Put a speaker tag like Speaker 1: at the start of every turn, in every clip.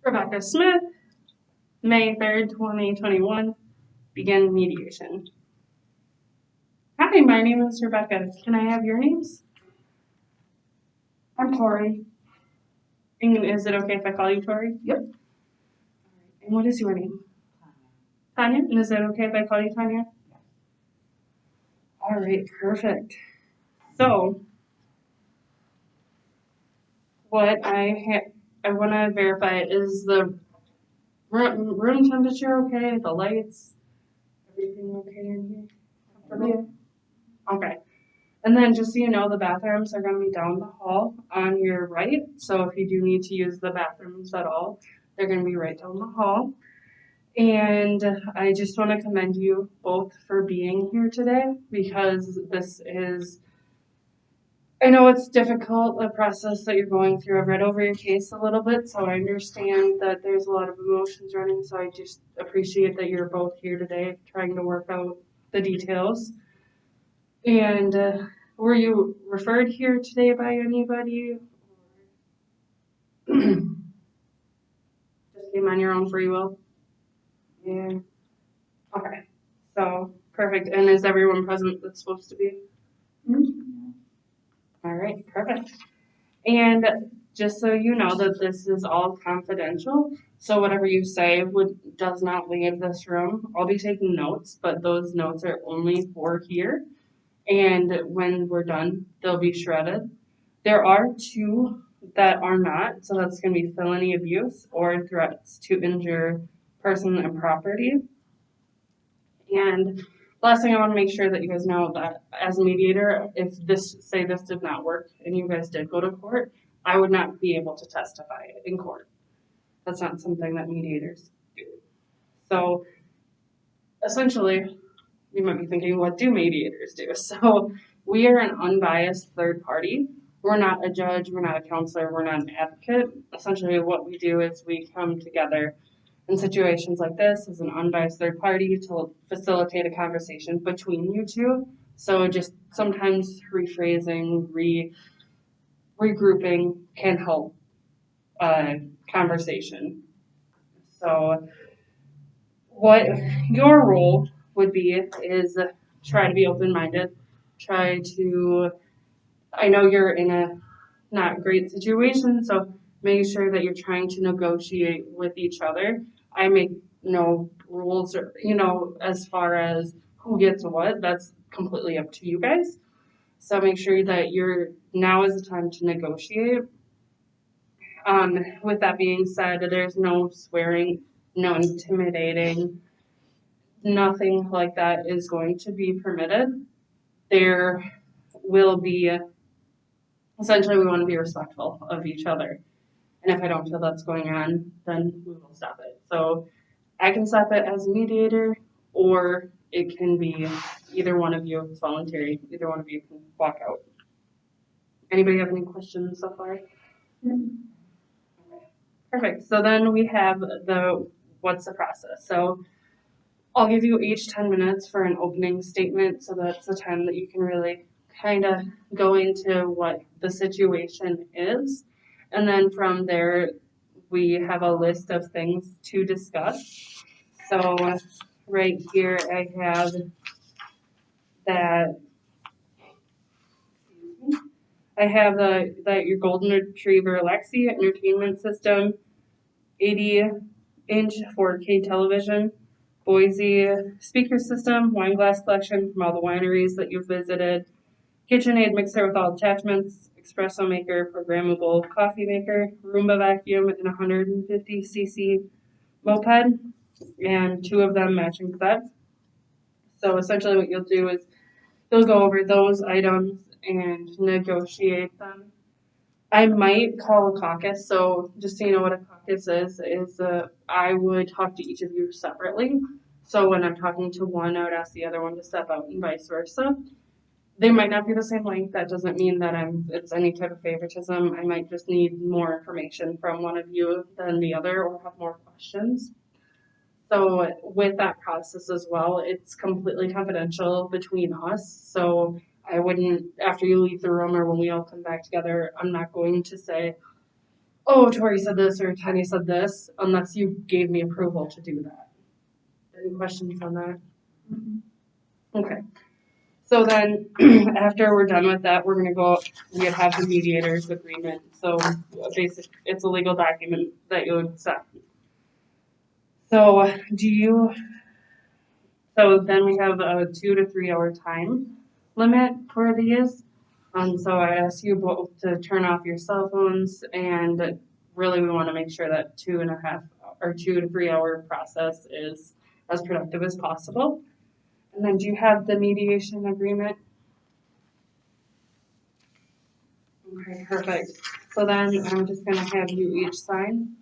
Speaker 1: Rebecca Smith, May 3rd, 2021, begin mediation. Hi, my name is Rebecca. Can I have your names? I'm Tori. And is it okay if I call you Tori?
Speaker 2: Yep.
Speaker 1: And what is your name? Tanya. And is it okay if I call you Tanya? All right, perfect. So, what I want to verify is the room temperature okay, the lights, everything okay in here?
Speaker 2: Yeah.
Speaker 1: Okay. And then just so you know, the bathrooms are going to be down the hall on your right. So if you do need to use the bathrooms at all, they're going to be right down the hall. And I just want to commend you both for being here today because this is, I know it's difficult, the process that you're going through. I've read over your case a little bit, so I understand that there's a lot of emotions running. So I just appreciate that you're both here today trying to work out the details. And were you referred here today by anybody? Just came on your own free will? Yeah. Okay. So, perfect. And is everyone present that's supposed to be?
Speaker 2: Mm-hmm.
Speaker 1: All right, perfect. And just so you know that this is all confidential, so whatever you say does not leave this room. I'll be taking notes, but those notes are only for here. And when we're done, they'll be shredded. There are two that are not, so that's going to be felony abuse or threats to injure person and property. And last thing I want to make sure that you guys know that as a mediator, if this did not work and you guys did go to court, I would not be able to testify in court. That's not something that mediators do. So essentially, you might be thinking, what do mediators do? So we are an unbiased third party. We're not a judge, we're not a counselor, we're not an advocate. Essentially, what we do is we come together in situations like this as an unbiased third party to facilitate a conversation between you two. So just sometimes rephrasing, regrouping can help conversation. So what your role would be is try to be open-minded, try to, I know you're in a not great situation, so make sure that you're trying to negotiate with each other. I make no rules or, as far as who gets what, that's completely up to you guys. So make sure that now is the time to negotiate. With that being said, there's no swearing, no intimidating, nothing like that is going to be permitted. There will be, essentially, we want to be respectful of each other. And if I don't feel that's going on, then we will stop it. So I can stop it as a mediator, or it can be either one of you. It's voluntary. Either one of you can walk out. Anybody have any questions so far? Okay. Perfect. So then we have what's the process? So I'll give you each 10 minutes for an opening statement. So that's the time that you can really kind of go into what the situation is. And then from there, we have a list of things to discuss. So right here, I have that. I have that your golden retriever Lexi entertainment system, 80-inch 4K television, Boise speaker system, wine glass collection from all the wineries that you've visited, KitchenAid mixer with all attachments, espresso maker, programmable coffee maker, Roomba vacuum, and 150cc moped, and two of them matching sets. So essentially what you'll do is you'll go over those items and negotiate them. I might call a caucus, so just so you know what a caucus is I would talk to each of you separately. So when I'm talking to one, I would ask the other one to step out and vice versa. They might not be the same length. That doesn't mean that it's any type of favoritism. I might just need more information from one of you than the other or have more questions. So with that process as well, it's completely confidential between us. So I wouldn't, after you leave the room or when we all come back together, I'm not going to say, oh, Tori said this or Tanya said this, unless you gave me approval to do that. Any questions on that? Okay. So then, after we're done with that, we're gonna go, we have the mediators agreement. So it's a legal document that you'll accept. So so then we have a 2 to 3 hour time limit for these. So I ask you both to turn off your cell phones, and really we want to make sure that 2 to 3 hour process is as productive as possible. And then do you have the mediation agreement? Okay, perfect. So then I'm just gonna have you each sign.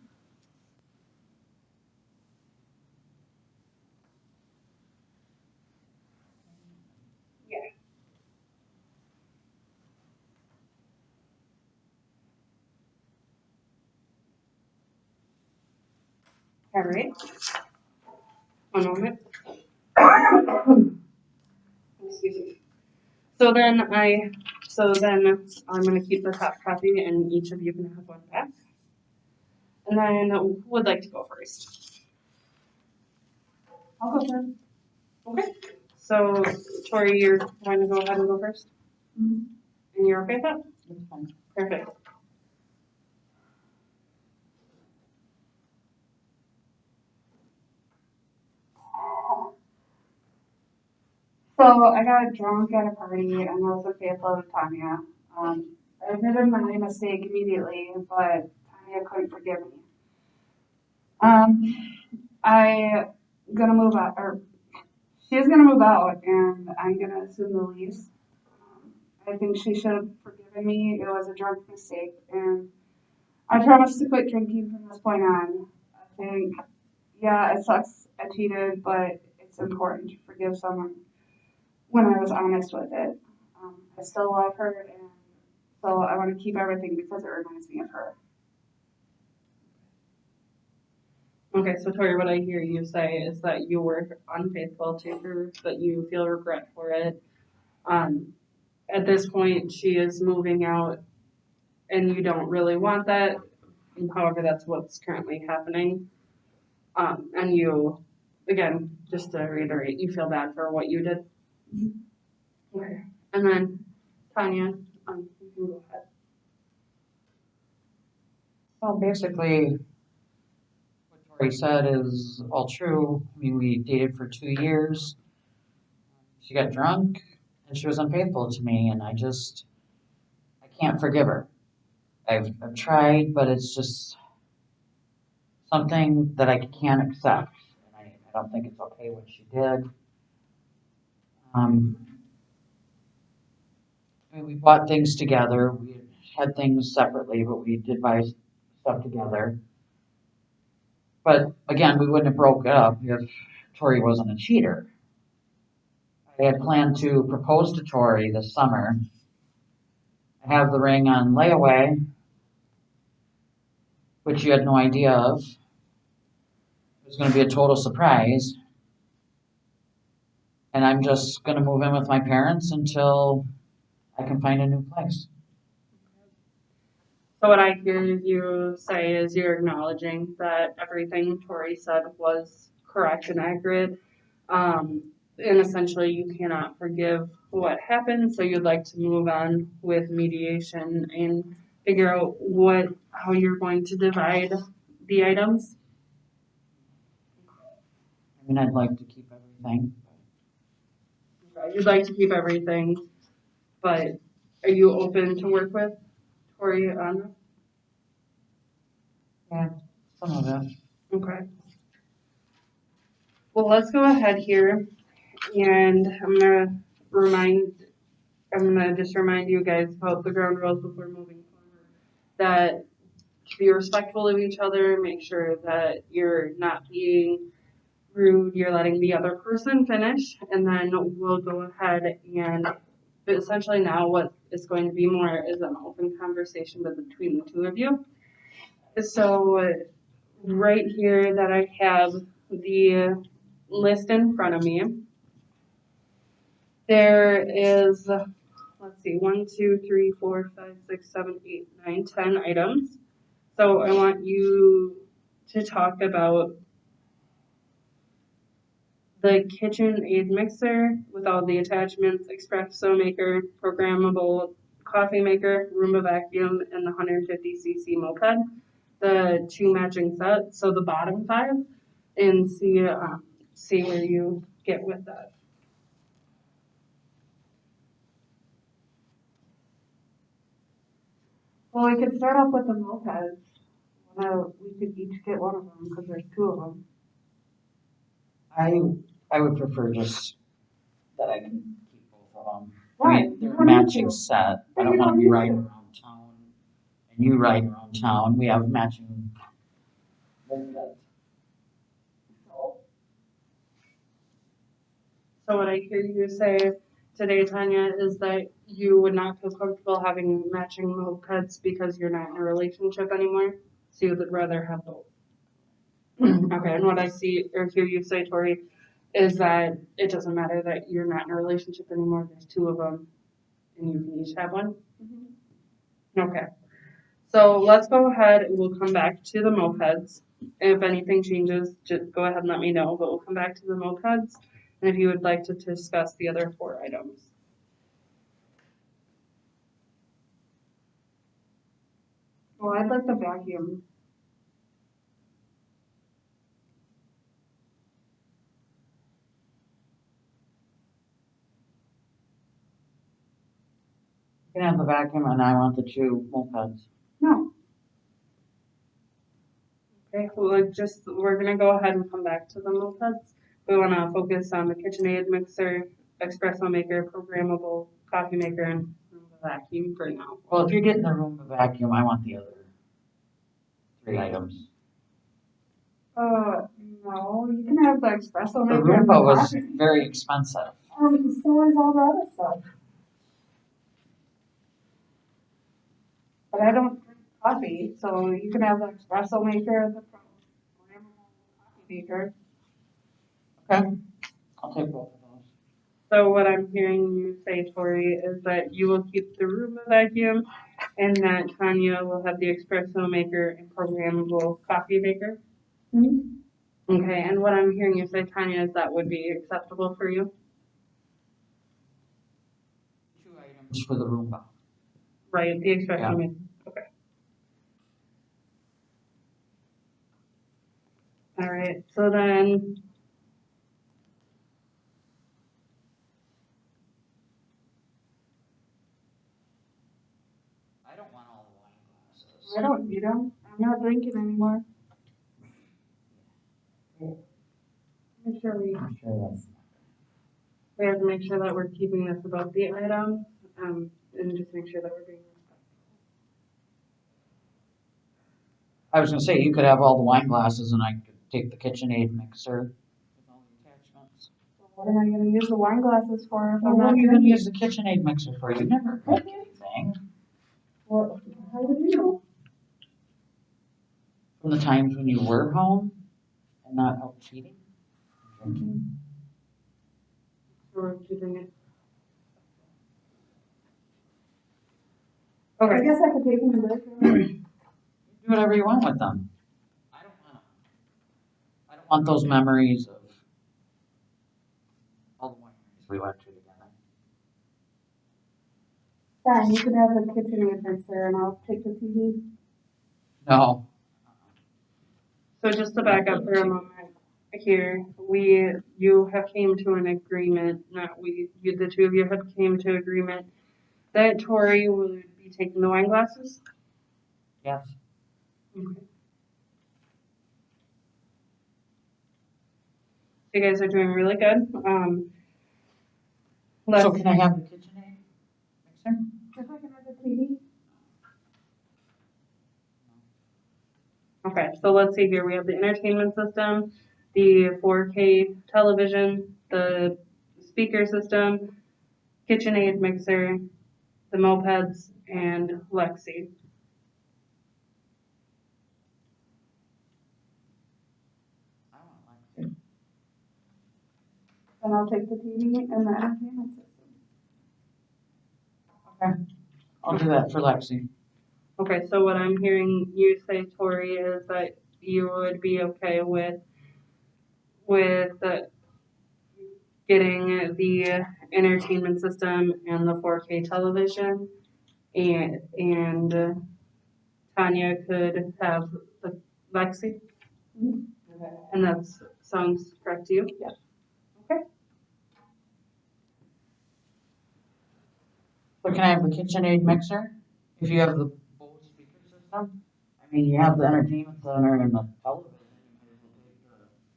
Speaker 1: Yeah. All right. One moment. Excuse me. So then I'm gonna keep the top copy and each of you can have one back. And then who would like to go first? I'll go first. Okay. So Tori, you're going to go ahead and go first?
Speaker 2: Mhm.
Speaker 1: And you're okay with that?
Speaker 2: That's fine.
Speaker 1: Perfect.
Speaker 3: So I got drunk at a party and I was faithful to Tanya. I admitted my mistake immediately, but Tanya couldn't forgive me. I gonna move out, or she's gonna move out, and I'm gonna assume the lease. I think she should have forgiven me. It was a drunk mistake, and I promise to quit drinking from this point on. I think, yeah, it sucks. I cheated, but it's important to forgive someone when I was honest with it. I still love her, and so I want to keep everything because it reminds me of her.
Speaker 1: Okay, so Tori, what I hear you say is that you were unfaithful to her, that you feel regret for it. Um, at this point, she is moving out, and you don't really want that. However, that's what's currently happening. And you, again, just to reiterate, you feel bad for what you did. Okay. And then Tanya, you can go ahead.
Speaker 2: Well, basically, what Tori said is all true. I mean, we dated for 2 years. She got drunk and she was unfaithful to me, and I can't forgive her. I've tried, but it's just something that I can't accept. And I don't think it's okay what she did. Um, I mean, we bought things together. We had things separately, but we did buy stuff together. But again, we wouldn't have broke up if Tori wasn't a cheater. I had planned to propose to Tori this summer. I have the ring on layaway, which you had no idea of. It was going to be a total surprise. And I'm just going to move in with my parents until I can find a new place.
Speaker 1: So what I hear you say is you're acknowledging that everything Tori said was correct and accurate. And essentially you cannot forgive what happened, so you'd like to move on with mediation and figure out how you're going to divide the items.
Speaker 2: I mean, I'd like to keep everything.
Speaker 1: Okay, you'd like to keep everything, but are you open to work with Tori on this?
Speaker 2: Yeah, some of it.
Speaker 1: Okay. Well, let's go ahead here, and I'm gonna just remind you guys about the ground rules before moving forward. That to be respectful of each other, make sure that you're not being rude, you're letting the other person finish, and then we'll go ahead and but essentially now what is going to be more is an open conversation between the two of you. So right here that I have the list in front of me, there is, let's see, 1, 2, 3, 4, 5, 6, 7, 8, 9, 10 items. So I want you to talk about the KitchenAid mixer with all the attachments, espresso maker, programmable coffee maker, Roomba vacuum, and the 150cc moped. The 2 matching sets, so the bottom 5, and see where you get with that.
Speaker 3: Well, we could start off with the mopeds. We could each get one of them because there's 2 of them.
Speaker 2: I would prefer just that I can keep both of them.
Speaker 3: Why?
Speaker 2: They're
Speaker 3: You
Speaker 2: a
Speaker 3: don't need
Speaker 2: matching
Speaker 3: to.
Speaker 2: set. I
Speaker 3: But
Speaker 2: don't
Speaker 3: you
Speaker 2: wanna
Speaker 3: don't
Speaker 2: be
Speaker 3: need
Speaker 2: riding
Speaker 3: to.
Speaker 2: around town and you riding around town. We have matching.
Speaker 1: So what I hear you say today, Tanya, is that you would not feel comfortable having matching mopeds because you're not in a relationship anymore, so you would rather have both. Okay, and what I see or hear you say, Tori, is that it doesn't matter that you're not in a relationship anymore, there's 2 of them, and you can each have one? Okay. So let's go ahead and we'll come back to the mopeds. If anything changes, just go ahead and let me know, but we'll come back to the mopeds. And if you would like to discuss the other 4 items.
Speaker 3: Well, I'd like the vacuum.
Speaker 2: You can have the vacuum and I want the 2 mopeds.
Speaker 3: No.
Speaker 1: Okay, we're gonna go ahead and come back to the mopeds. We wanna focus on the KitchenAid mixer, espresso maker, programmable coffee maker, and the vacuum for now.
Speaker 2: Well, if you're getting the Roomba vacuum, I want the other 3 items.
Speaker 3: No, you can have the espresso
Speaker 2: The
Speaker 3: maker and the
Speaker 2: Roomba was
Speaker 3: coffee.
Speaker 2: very expensive.
Speaker 3: So is all the other stuff. But I don't drink coffee, so you can have the espresso maker, the programmable coffee maker.
Speaker 2: Okay, I'll take both of those.
Speaker 1: So what I'm hearing you say, Tori, is that you will keep the Roomba vacuum and that Tanya will have the espresso maker and programmable coffee maker.
Speaker 3: Mm-hmm.
Speaker 1: Okay, and what I'm hearing you say, Tanya, is that would be acceptable for you?
Speaker 2: 2 items for the Roomba.
Speaker 1: Right, the espresso
Speaker 2: Yeah.
Speaker 1: maker. Okay. All right, so then
Speaker 2: I don't want all the wine glasses.
Speaker 3: I don't need them. I'm not drinking anymore.
Speaker 1: make sure we
Speaker 2: I'm sure that's.
Speaker 1: we have to make sure that we're keeping this above the item, and just make sure that we're being respectful.
Speaker 2: I was gonna say, you could have all the wine glasses and I could take the KitchenAid mixer with all the attachments.
Speaker 3: What am I gonna use the wine glasses for if
Speaker 2: Well,
Speaker 3: I'm
Speaker 2: what
Speaker 3: not
Speaker 2: are you gonna
Speaker 3: drinking?
Speaker 2: use the KitchenAid mixer for? You never cook anything.
Speaker 3: Well, how would you know?
Speaker 2: From the times when you were home and not out cheating, drinking.
Speaker 1: So we're keeping it.
Speaker 3: I
Speaker 1: Okay,
Speaker 3: guess I could take them to work.
Speaker 2: Do whatever you want with them. I don't want them. I don't want those memories of all the wineries we went to together.
Speaker 3: Fine, you can have the KitchenAid mixer and I'll take the TV.
Speaker 2: No.
Speaker 1: so just to back up for a moment here, you have came to an agreement, not we, you, the 2 of you have came to agreement that Tori would be taking the wine glasses?
Speaker 2: Yes.
Speaker 1: Okay. You guys are doing really good.
Speaker 2: So can I have the KitchenAid mixer?
Speaker 3: If I can have the TV.
Speaker 1: Okay, so let's see here. We have the entertainment system, the 4K television, the speaker system, KitchenAid mixer, the mopeds, and Lexi.
Speaker 2: I want Lexi.
Speaker 3: Then I'll take the TV and the entertainment system.
Speaker 2: Okay. I'll do that for Lexi.
Speaker 1: Okay, so what I'm hearing you say, Tori, is that you would be okay with getting the entertainment system and the 4K television, and Tanya could have the Lexi, and that sounds correct to you?
Speaker 2: Yes.
Speaker 1: Okay.
Speaker 2: But can I have the KitchenAid mixer? If you have the Bose speaker system? I mean, you have the entertainment center and the television.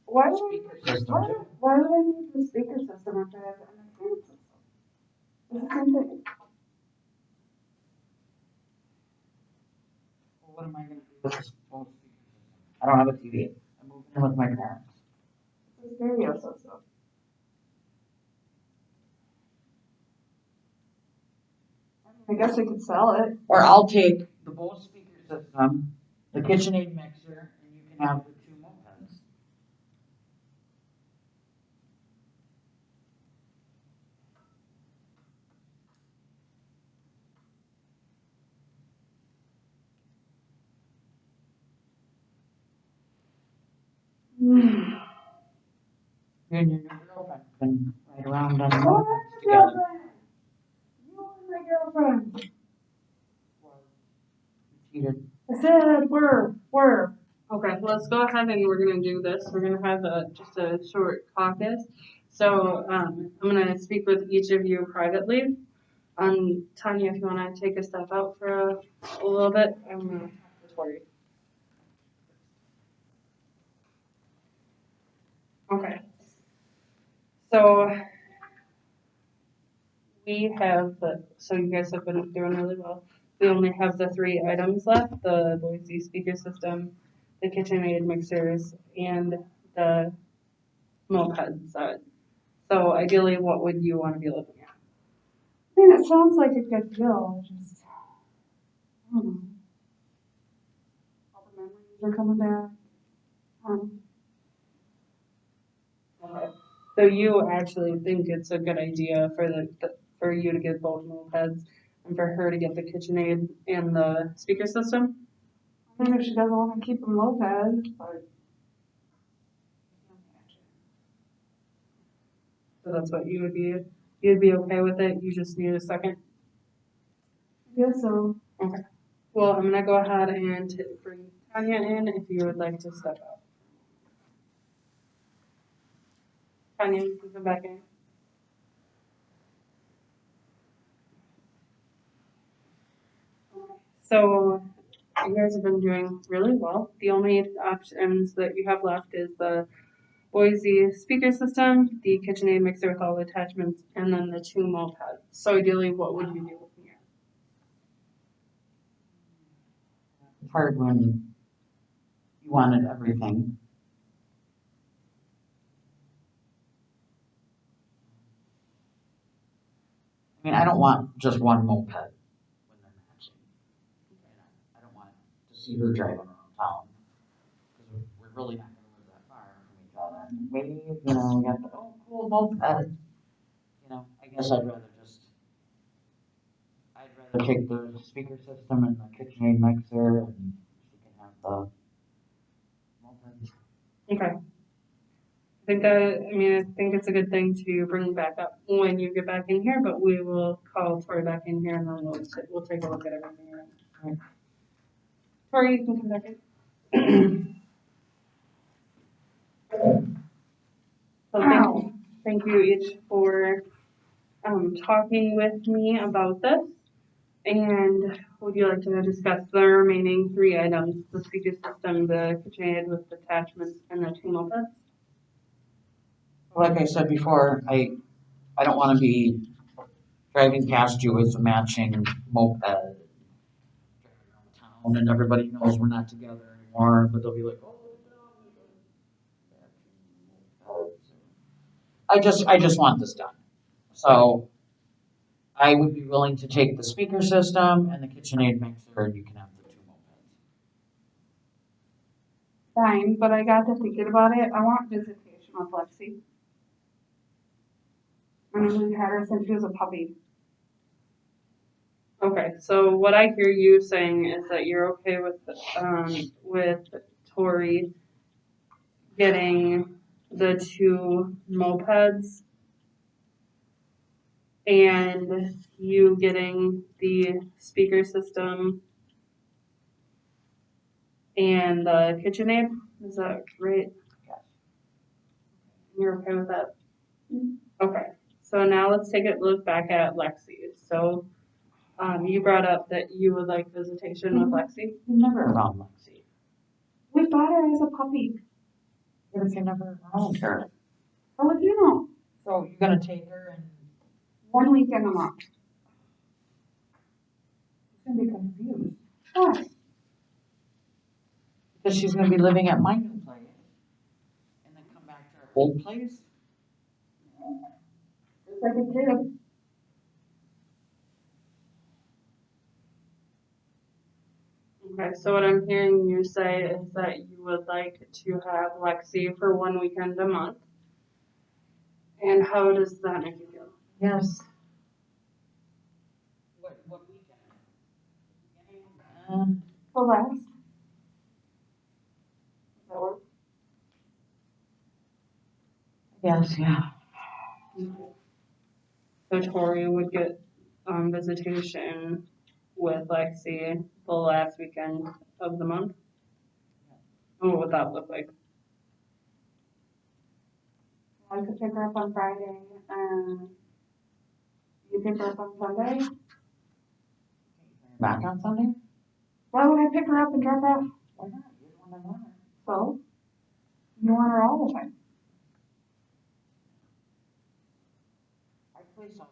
Speaker 3: Why
Speaker 2: You
Speaker 3: would
Speaker 2: might as well take the speaker system too.
Speaker 3: why would I need the speaker system if I have the entertainment system? It's the same thing.
Speaker 2: Well, what am I gonna do with this Bose speaker system? I don't have a TV. I'm moving in with my parents.
Speaker 3: It's a stereo system. I guess we could sell it.
Speaker 2: Or I'll take the Bose speaker system, the KitchenAid mixer, and you can have the two mopeds. You and your new girlfriend can ride around on the
Speaker 3: Oh,
Speaker 2: mopeds
Speaker 3: that's
Speaker 2: together.
Speaker 3: girlfriend. You and my girlfriend.
Speaker 2: Cheated.
Speaker 3: I said we're.
Speaker 1: Okay, let's go ahead and we're gonna do this. We're gonna have just a short caucus. So, I'm gonna speak with each of you privately. Tanya, if you wanna take a step out for a little bit, I'm gonna talk to Tori. Okay. So, so you guys have been doing really well. We only have the 3 items left, the Boise speaker system, the KitchenAid mixers, and the moped set. So ideally, what would you want to be looking at?
Speaker 3: I mean, it sounds like a good deal. Just, I don't know. All the memories are coming back.
Speaker 1: Okay. So you actually think it's a good idea for you to get both mopeds and for her to get the KitchenAid and the speaker system?
Speaker 3: I mean, if she doesn't want to keep them moped, but
Speaker 1: So that's what you'd be okay with it? You just need a second?
Speaker 3: I guess so.
Speaker 1: Okay. Well, I'm gonna go ahead and bring Tanya in if you would like to step out. Tanya, you can come back in. So you guys have been doing really well. The only options that you have left is the Boise speaker system, the KitchenAid mixer with all the attachments, and then the 2 mopeds. So ideally, what would you be looking at?
Speaker 2: It's hard when you wanted everything. I mean, I don't want just one moped when they're matching. You know, I don't want to see her driving around town. Because we're really not going to live that far from each other. Maybe, you know, we got the, oh, cool moped. You know, I guess I'd rather take the speaker system and the KitchenAid mixer and she can have the moped.
Speaker 1: Okay. I think it's a good thing to bring back up when you get back in here, but we will call Tori back in here and then we'll take a look at everything.
Speaker 2: Right.
Speaker 1: Tori, you can come back in. So thank you each for talking with me about this. And would you like to discuss the remaining 3 items, the speaker system, the KitchenAid with attachments, and the 2 mopeds?
Speaker 2: Like I said before, I don't want to be driving past you with a matching moped. Driving around town and everybody knows we're not together anymore, but they'll be like, oh, I just want this done. So I would be willing to take the speaker system and the KitchenAid mixer, and you can have the 2 mopeds.
Speaker 3: Fine, but I got to thinking about it. I want visitation with Lexi. I mean, we had her since she was a puppy.
Speaker 1: Okay, so what I hear you saying is that you're okay with Tori getting the 2 mopeds and you getting the speaker system and the KitchenAid. Is that right?
Speaker 2: Yes.
Speaker 1: You're okay with that? Okay. So now let's take a look back at Lexi. So you brought up that you would like visitation with Lexi.
Speaker 2: You're never around Lexi.
Speaker 3: We bought her as a puppy.
Speaker 2: What if you're never around her?
Speaker 3: How would you know?
Speaker 2: So you're gonna take her and
Speaker 3: 1 weekend a month.
Speaker 2: she's gonna be confused.
Speaker 3: Why?
Speaker 2: Because she's gonna be living at my new place and then come back to her old place.
Speaker 3: Just like a kid.
Speaker 1: Okay, so what I'm hearing you say is that you would like to have Lexi for 1 weekend a month. And how does that make you feel?
Speaker 2: Yes. What weekend?
Speaker 3: The last. Does that work?
Speaker 2: Yes, yeah.
Speaker 1: So Tori would get visitation with Lexi the last weekend of the month. And what would that look like?
Speaker 3: I could pick her up on Friday and you pick her up on Sunday.
Speaker 2: Back on Sunday?
Speaker 3: Why would I pick her up and drop her off?
Speaker 2: Why not? You're the one that want her.
Speaker 3: So, you want her all the time.
Speaker 2: I play softball on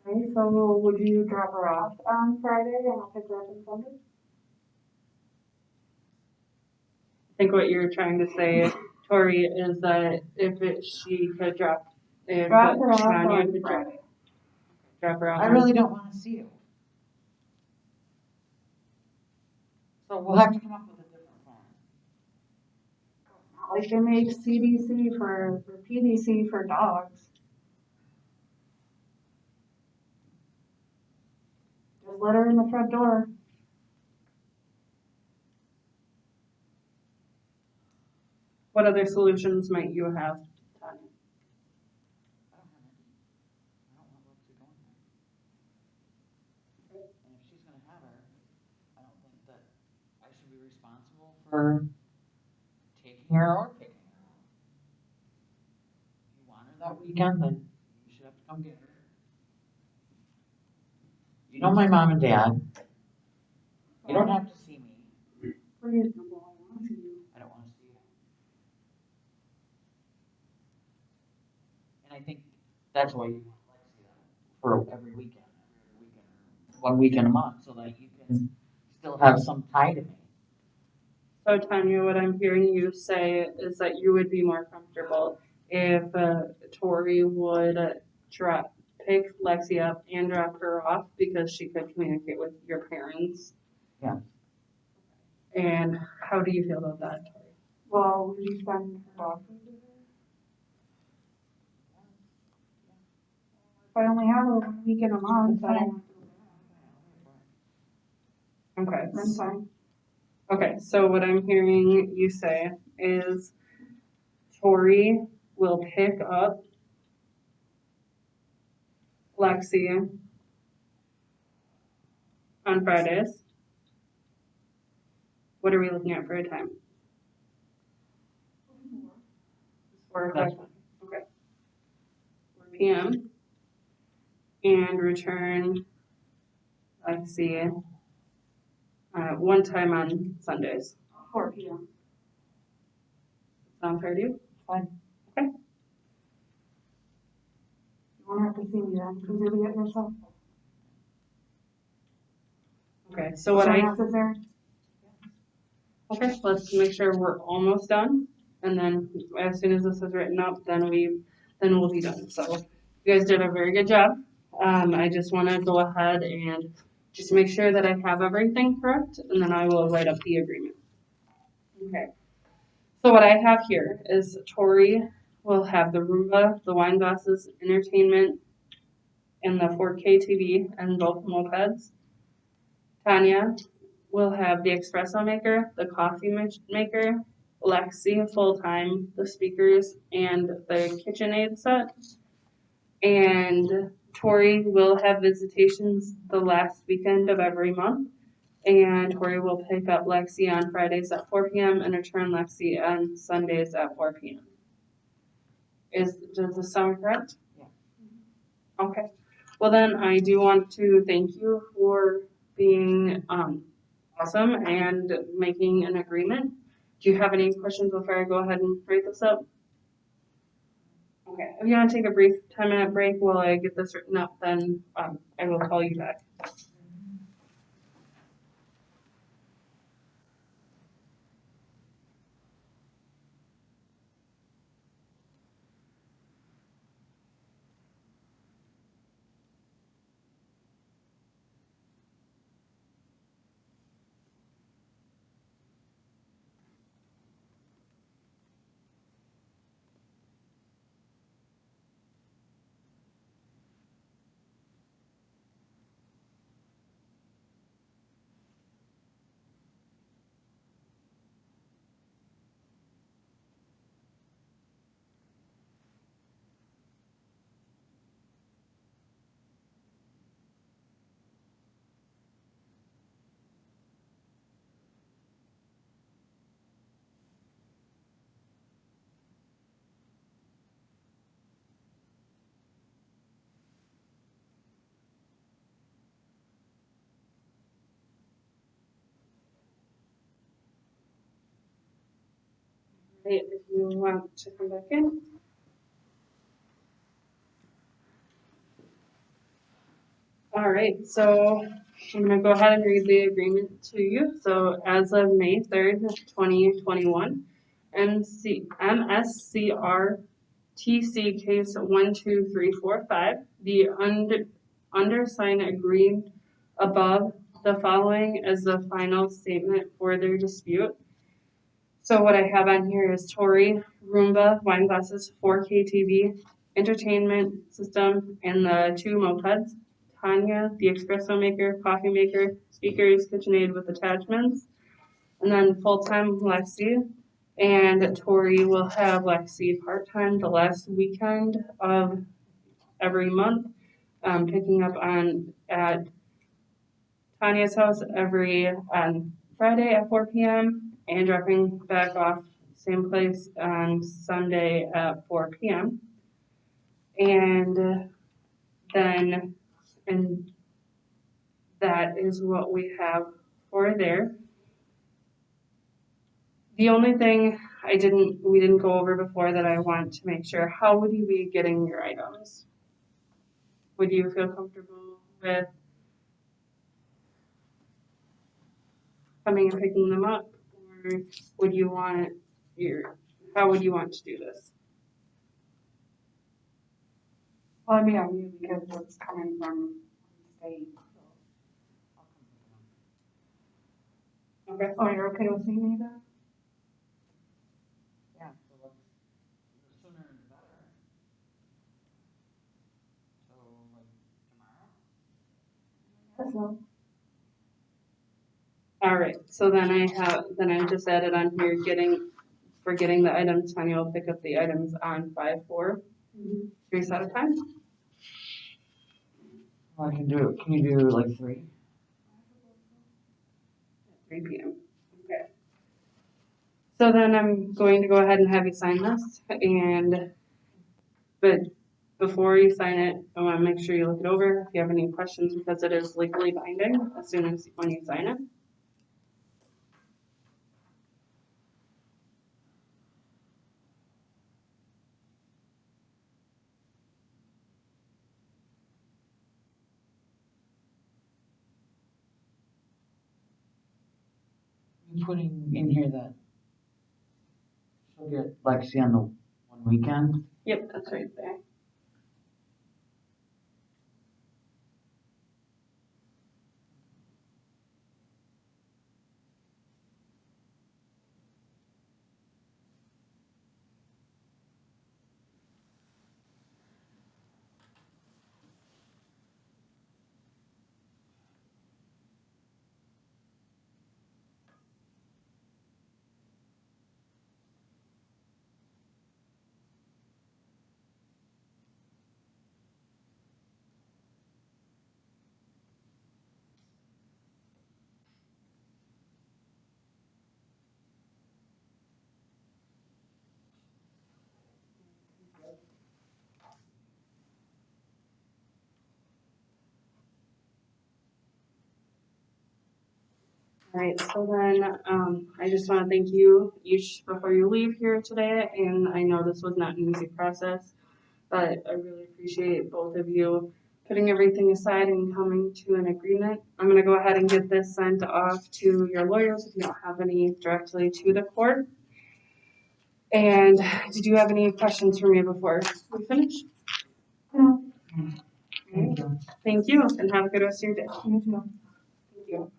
Speaker 2: Sunday night.
Speaker 3: Okay, so would you drop her off on Friday and I'll pick her up on Sunday?
Speaker 1: I think what you're trying to say, Tori, is that she could if
Speaker 3: Drop her off
Speaker 1: Tanya
Speaker 3: on
Speaker 1: could
Speaker 3: Friday.
Speaker 1: drop her off.
Speaker 2: I really don't wanna see you. So we'll have to come up with a different plan.
Speaker 3: Not like they make CDC for PDC for dogs. Just let her in the front door.
Speaker 1: What other solutions might you have, Tanya?
Speaker 2: I don't have any. I don't want Lexi going there. And if she's gonna have her, I don't think that I should be responsible for taking her or picking her up. If you want her that weekend, then you should have to come get her. You know my mom and dad. You don't have to see me.
Speaker 3: Reasonable, I want to see you.
Speaker 2: I don't wanna see you. And I think that's why you want Lexi then, for every weekend, every other weekend, or 1 weekend a month, so that you can still have some tie to me.
Speaker 1: So Tanya, what I'm hearing you say is that you would be more comfortable if Tori would pick Lexi up and drop her off because she could communicate with your parents.
Speaker 2: Yeah.
Speaker 1: And how do you feel about that, Tori?
Speaker 3: Well, would you spend her dog food with her? If I only have her 1 weekend a month, I don't.
Speaker 1: Okay.
Speaker 3: That's fine.
Speaker 1: Okay, so what I'm hearing you say is Tori will pick up Lexi on Fridays. What are we looking at for a time? 4 o'clock. Okay. 4 p.m. And return, let's see, one time on Sundays.
Speaker 3: 4 p.m.
Speaker 1: Sound fair to you?
Speaker 2: Fine.
Speaker 1: Okay.
Speaker 3: You won't have to see me then, because you'll be at yourself.
Speaker 1: Okay, so what
Speaker 3: necessary?
Speaker 1: okay, let's make sure we're almost done. And then as soon as this is written up, then we'll be done. So you guys did a very good job. I just want to go ahead and just make sure that I have everything correct, and then I will write up the agreement. Okay. So what I have here is Tori will have the Roomba, the wine glasses, entertainment, and the 4K TV and both mopeds. Tanya will have the espresso maker, the coffee maker, Lexi full-time, the speakers, and the KitchenAid set. And Tori will have visitations the last weekend of every month. And Tori will pick up Lexi on Fridays at 4 p.m. and return Lexi on Sundays at 4 p.m. Does this sound correct?
Speaker 2: Yeah.
Speaker 1: Okay. Well then, I do want to thank you for being awesome and making an agreement. Do you have any questions before I go ahead and write this up? Okay. If you want to take a brief 10-minute break while I get this written up, then I will call you back. Right, if you want to come back in. All right, so I'm gonna go ahead and read the agreement to you. So as of May 3rd, 2021, MSCR TC case 12345, the undersigned agreed above the following as the final statement for their dispute. So what I have on here is Tori, Roomba, wine glasses, 4K TV, entertainment system, and the 2 mopeds. Tanya, the espresso maker, coffee maker, speakers, KitchenAid with attachments, and then full-time Lexi. And Tori will have Lexi part-time the last weekend of every month, picking up at Tanya's house every Friday at 4 p.m. and dropping back off same place on Sunday at 4 p.m. And then, and that is what we have for there. The only thing we didn't go over before that I want to make sure, how would you be getting your items? Would you feel comfortable with coming and picking them up? Or would you want how would you want to do this?
Speaker 3: Well, I mean, I mean, because it's coming from the state.
Speaker 1: Okay.
Speaker 3: Oh, you're okay with seeing me then?
Speaker 2: Yeah, so let's, the sooner the better. So like tomorrow?
Speaker 3: Yes, so.
Speaker 1: All right, so then I just added on here getting the items, Tanya will pick up the items on 5/4. Should we set a time?
Speaker 2: Well, can you do like 3?
Speaker 1: 3 p.m. Okay. So then I'm going to go ahead and have you sign this, but before you sign it, I want to make sure you look it over. If you have any questions, because it is legally binding as soon as when you sign it.
Speaker 2: You putting in here that she'll get Lexi on the one weekend?
Speaker 1: Yep, that's right there. All right, so then, I just wanna thank you each before you leave here today, and I know this was not an easy process, but I really appreciate both of you putting everything aside and coming to an agreement. I'm gonna go ahead and get this sent off to your lawyers if you don't have any directly to the court. And did you have any questions for me before we finish?
Speaker 3: No.
Speaker 2: Thank you.
Speaker 1: Thank you, and have a good rest of your day.
Speaker 3: You too.
Speaker 1: Thank you.